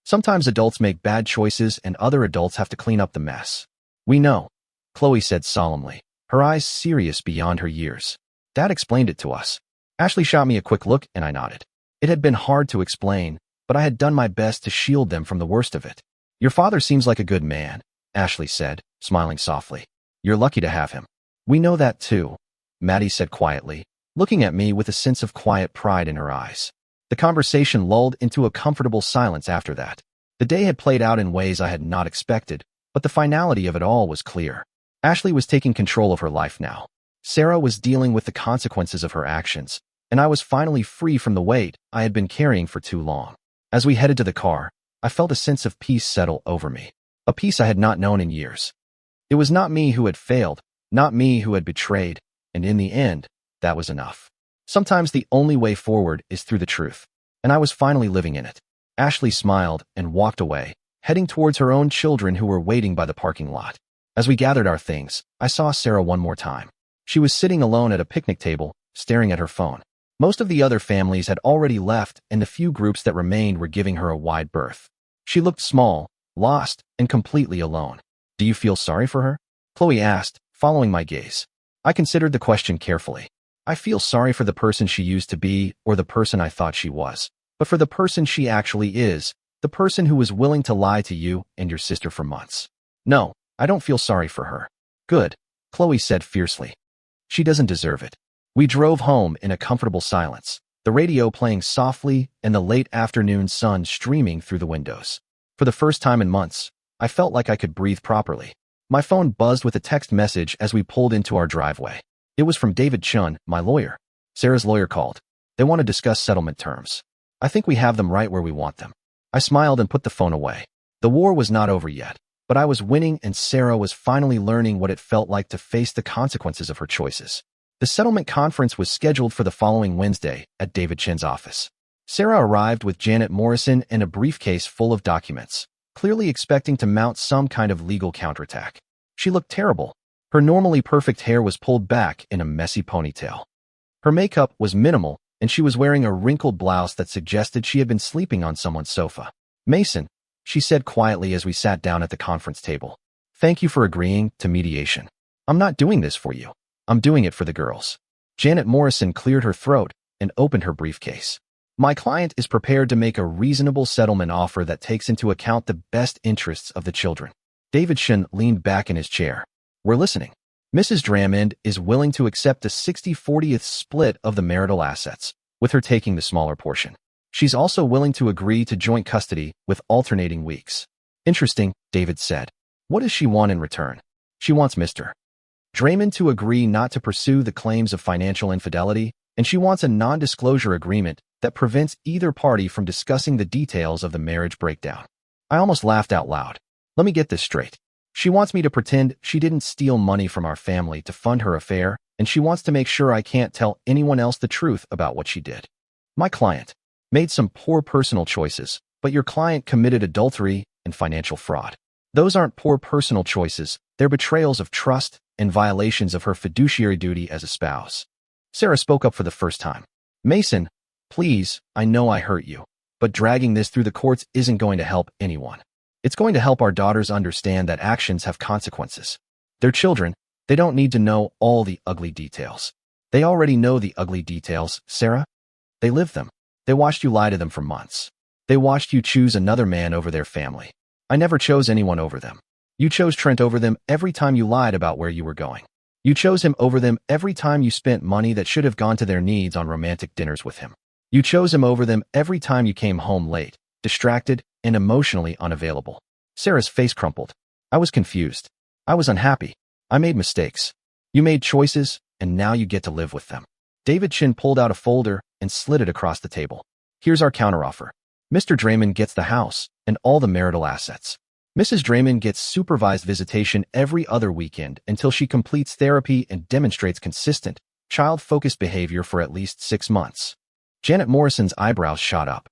A: Sometimes adults make bad choices and other adults have to clean up the mess." "We know," Chloe said solemnly, her eyes serious beyond her years. "Dad explained it to us." Ashley shot me a quick look and I nodded. It had been hard to explain, but I had done my best to shield them from the worst of it. "Your father seems like a good man," Ashley said, smiling softly. "You're lucky to have him." "We know that too," Maddie said quietly, looking at me with a sense of quiet pride in her eyes. The conversation lulled into a comfortable silence after that. The day had played out in ways I had not expected, but the finality of it all was clear. Ashley was taking control of her life now. Sarah was dealing with the consequences of her actions, and I was finally free from the weight I had been carrying for too long. As we headed to the car, I felt a sense of peace settle over me, a peace I had not known in years. It was not me who had failed, not me who had betrayed, and in the end, that was enough. Sometimes the only way forward is through the truth, and I was finally living in it. Ashley smiled and walked away, heading towards her own children who were waiting by the parking lot. As we gathered our things, I saw Sarah one more time. She was sitting alone at a picnic table, staring at her phone. Most of the other families had already left, and the few groups that remained were giving her a wide berth. She looked small, lost, and completely alone. "Do you feel sorry for her?" Chloe asked, following my gaze. I considered the question carefully. I feel sorry for the person she used to be or the person I thought she was, but for the person she actually is, the person who was willing to lie to you and your sister for months. "No, I don't feel sorry for her." "Good," Chloe said fiercely. "She doesn't deserve it." We drove home in a comfortable silence, the radio playing softly and the late afternoon sun streaming through the windows. For the first time in months, I felt like I could breathe properly. My phone buzzed with a text message as we pulled into our driveway. It was from David Chun, my lawyer. Sarah's lawyer called. They want to discuss settlement terms. "I think we have them right where we want them." I smiled and put the phone away. The war was not over yet, but I was winning and Sarah was finally learning what it felt like to face the consequences of her choices. The settlement conference was scheduled for the following Wednesday at David Chin's office. Sarah arrived with Janet Morrison and a briefcase full of documents, clearly expecting to mount some kind of legal counterattack. She looked terrible. Her normally perfect hair was pulled back in a messy ponytail. Her makeup was minimal, and she was wearing a wrinkled blouse that suggested she had been sleeping on someone's sofa. "Mason," she said quietly as we sat down at the conference table, "thank you for agreeing to mediation. I'm not doing this for you. I'm doing it for the girls." Janet Morrison cleared her throat and opened her briefcase. "My client is prepared to make a reasonable settlement offer that takes into account the best interests of the children." David Shin leaned back in his chair. "We're listening." "Mrs. Dramond is willing to accept a 60-40th split of the marital assets, with her taking the smaller portion. She's also willing to agree to joint custody with alternating weeks." "Interesting," David said. "What does she want in return?" "She wants Mr. Dramond to agree not to pursue the claims of financial infidelity, and she wants a non-disclosure agreement that prevents either party from discussing the details of the marriage breakdown." I almost laughed out loud. "Let me get this straight. She wants me to pretend she didn't steal money from our family to fund her affair, and she wants to make sure I can't tell anyone else the truth about what she did. My client made some poor personal choices, but your client committed adultery and financial fraud. Those aren't poor personal choices, they're betrayals of trust and violations of her fiduciary duty as a spouse." Sarah spoke up for the first time. "Mason, please, I know I hurt you, but dragging this through the courts isn't going to help anyone. It's going to help our daughters understand that actions have consequences. They're children, they don't need to know all the ugly details. They already know the ugly details, Sarah. They lived them. They watched you lie to them for months. They watched you choose another man over their family. I never chose anyone over them. You chose Trent over them every time you lied about where you were going. You chose him over them every time you spent money that should have gone to their needs on romantic dinners with him. You chose him over them every time you came home late, distracted, and emotionally unavailable." Sarah's face crumpled. I was confused. I was unhappy. I made mistakes. You made choices, and now you get to live with them. David Chin pulled out a folder and slid it across the table. "Here's our counteroffer. Mr. Draymond gets the house and all the marital assets. Mrs. Draymond gets supervised visitation every other weekend until she completes therapy and demonstrates consistent, child-focused behavior for at least 6 months. Janet Morrison's eyebrows shot up.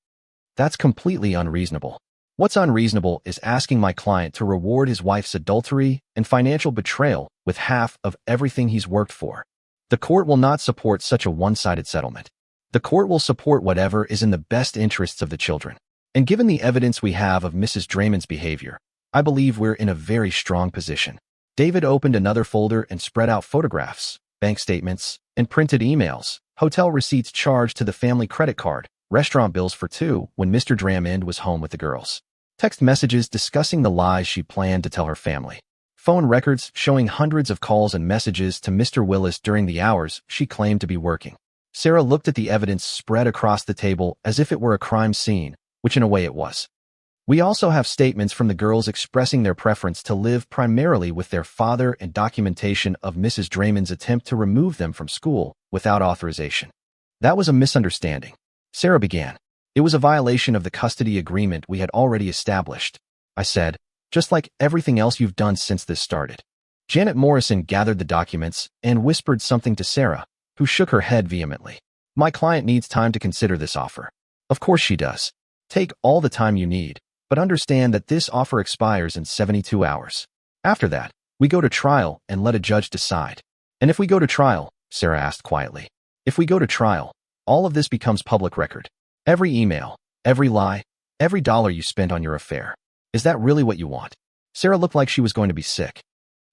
A: "That's completely unreasonable. What's unreasonable is asking my client to reward his wife's adultery and financial betrayal with half of everything he's worked for. The court will not support such a one-sided settlement. The court will support whatever is in the best interests of the children. And given the evidence we have of Mrs. Draymond's behavior, I believe we're in a very strong position." David opened another folder and spread out photographs, bank statements, and printed emails, hotel receipts charged to the family credit card, restaurant bills for two when Mr. Dramond was home with the girls, text messages discussing the lies she planned to tell her family, phone records showing hundreds of calls and messages to Mr. Willis during the hours she claimed to be working. Sarah looked at the evidence spread across the table as if it were a crime scene, which in a way it was. We also have statements from the girls expressing their preference to live primarily with their father and documentation of Mrs. Draymond's attempt to remove them from school without authorization. That was a misunderstanding. Sarah began. It was a violation of the custody agreement we had already established, I said, just like everything else you've done since this started. Janet Morrison gathered the documents and whispered something to Sarah, who shook her head vehemently. My client needs time to consider this offer. Of course she does. Take all the time you need, but understand that this offer expires in 72 hours. After that, we go to trial and let a judge decide. And if we go to trial, Sarah asked quietly, if we go to trial, all of this becomes public record. Every email, every lie, every dollar you spent on your affair. Is that really what you want? Sarah looked like she was going to be sick.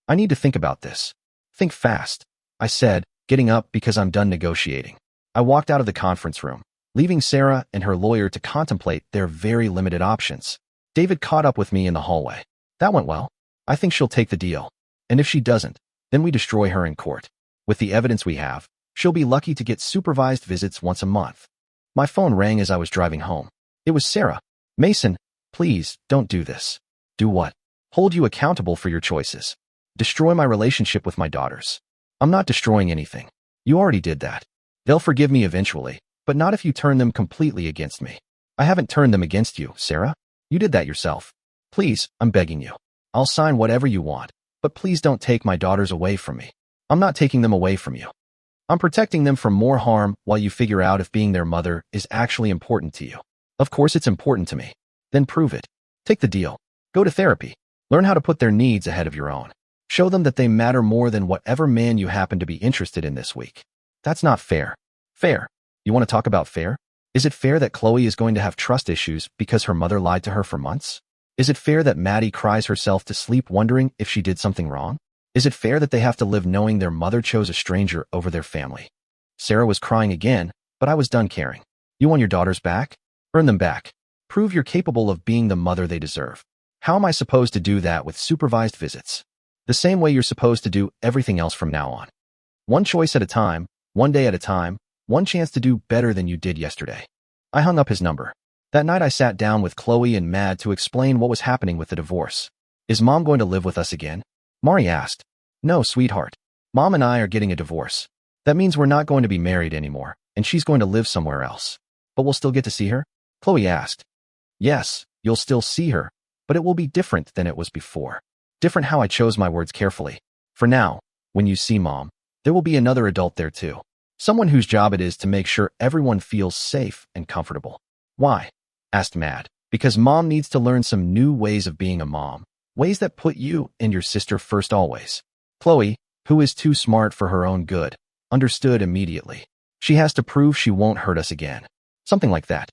A: I need to think about this. Think fast, I said, getting up because I'm done negotiating. I walked out of the conference room, leaving Sarah and her lawyer to contemplate their very limited options. David caught up with me in the hallway. That went well. I think she'll take the deal. And if she doesn't, then we destroy her in court. With the evidence we have, she'll be lucky to get supervised visits once a month. My phone rang as I was driving home. It was Sarah. Mason, please, don't do this. Do what? Hold you accountable for your choices. Destroy my relationship with my daughters. I'm not destroying anything. You already did that. They'll forgive me eventually, but not if you turn them completely against me. I haven't turned them against you, Sarah. You did that yourself. Please, I'm begging you. I'll sign whatever you want, but please don't take my daughters away from me. I'm not taking them away from you. I'm protecting them from more harm while you figure out if being their mother is actually important to you. Of course it's important to me. Then prove it. Take the deal. Go to therapy. Learn how to put their needs ahead of your own. Show them that they matter more than whatever man you happen to be interested in this week. That's not fair. Fair. You want to talk about fair? Is it fair that Chloe is going to have trust issues because her mother lied to her for months? Is it fair that Maddie cries herself to sleep wondering if she did something wrong? Is it fair that they have to live knowing their mother chose a stranger over their family? Sarah was crying again, but I was done caring. You want your daughters back? Earn them back. Prove you're capable of being the mother they deserve. How am I supposed to do that with supervised visits? The same way you're supposed to do everything else from now on. One choice at a time, one day at a time, one chance to do better than you did yesterday. I hung up his number. That night I sat down with Chloe and Mad to explain what was happening with the divorce. Is Mom going to live with us again? Mari asked. No, sweetheart. Mom and I are getting a divorce. That means we're not going to be married anymore, and she's going to live somewhere else. But we'll still get to see her? Chloe asked. Yes, you'll still see her, but it will be different than it was before. Different how I chose my words carefully. For now, when you see Mom, there will be another adult there too. Someone whose job it is to make sure everyone feels safe and comfortable. Why? Asked Mad. Because Mom needs to learn some new ways of being a mom. Ways that put you and your sister first always. Chloe, who is too smart for her own good, understood immediately. She has to prove she won't hurt us again. Something like that.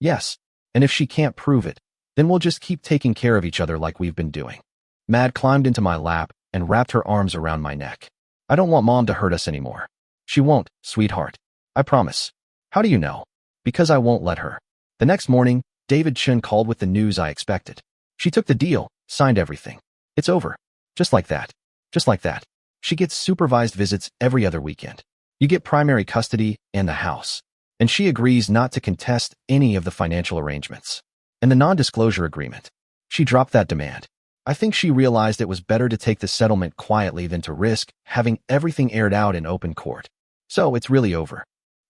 A: Yes, and if she can't prove it, then we'll just keep taking care of each other like we've been doing. Mad climbed into my lap and wrapped her arms around my neck. I don't want Mom to hurt us anymore. She won't, sweetheart. I promise. How do you know? Because I won't let her. The next morning, David Chun called with the news I expected. She took the deal, signed everything. It's over. Just like that. Just like that. She gets supervised visits every other weekend. You get primary custody and the house. And she agrees not to contest any of the financial arrangements. And the non-disclosure agreement. She dropped that demand. I think she realized it was better to take the settlement quietly than to risk having everything aired out in open court. So it's really over.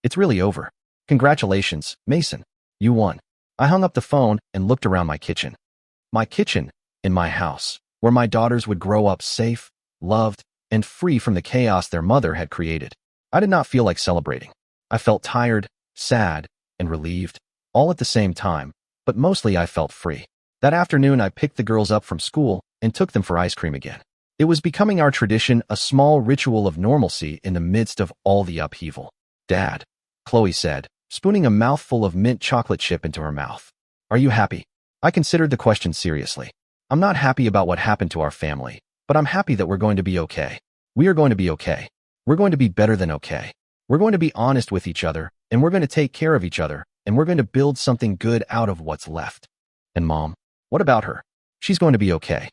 A: It's really over. Congratulations, Mason. You won. I hung up the phone and looked around my kitchen. My kitchen, in my house, where my daughters would grow up safe, loved, and free from the chaos their mother had created. I did not feel like celebrating. I felt tired, sad, and relieved, all at the same time, but mostly I felt free. That afternoon I picked the girls up from school and took them for ice cream again. It was becoming our tradition, a small ritual of normalcy in the midst of all the upheaval. Dad, Chloe said, spooning a mouthful of mint chocolate chip into her mouth. Are you happy? I considered the question seriously. I'm not happy about what happened to our family, but I'm happy that we're going to be okay. We are going to be okay. We're going to be better than okay. We're going to be honest with each other, and we're going to take care of each other, and we're going to build something good out of what's left. And Mom, what about her? She's going to be okay.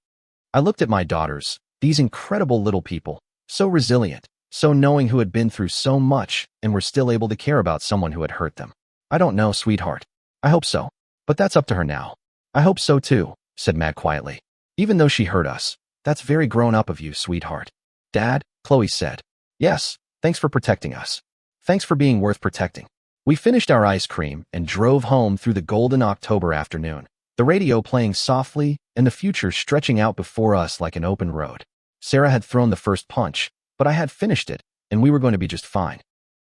A: I looked at my daughters, these incredible little people, so resilient, So knowing who had been through so much and were still able to care about someone who had hurt them. I don't know, sweetheart. I hope so. But that's up to her now. I hope so too, said Matt quietly. Even though she hurt us. That's very grown up of you, sweetheart. Dad, Chloe said. Yes, thanks for protecting us. Thanks for being worth protecting. We finished our ice cream and drove home through the golden October afternoon, the radio playing softly and the future stretching out before us like an open road. Sarah had thrown the first punch, but I had finished it, and we were going to be just fine.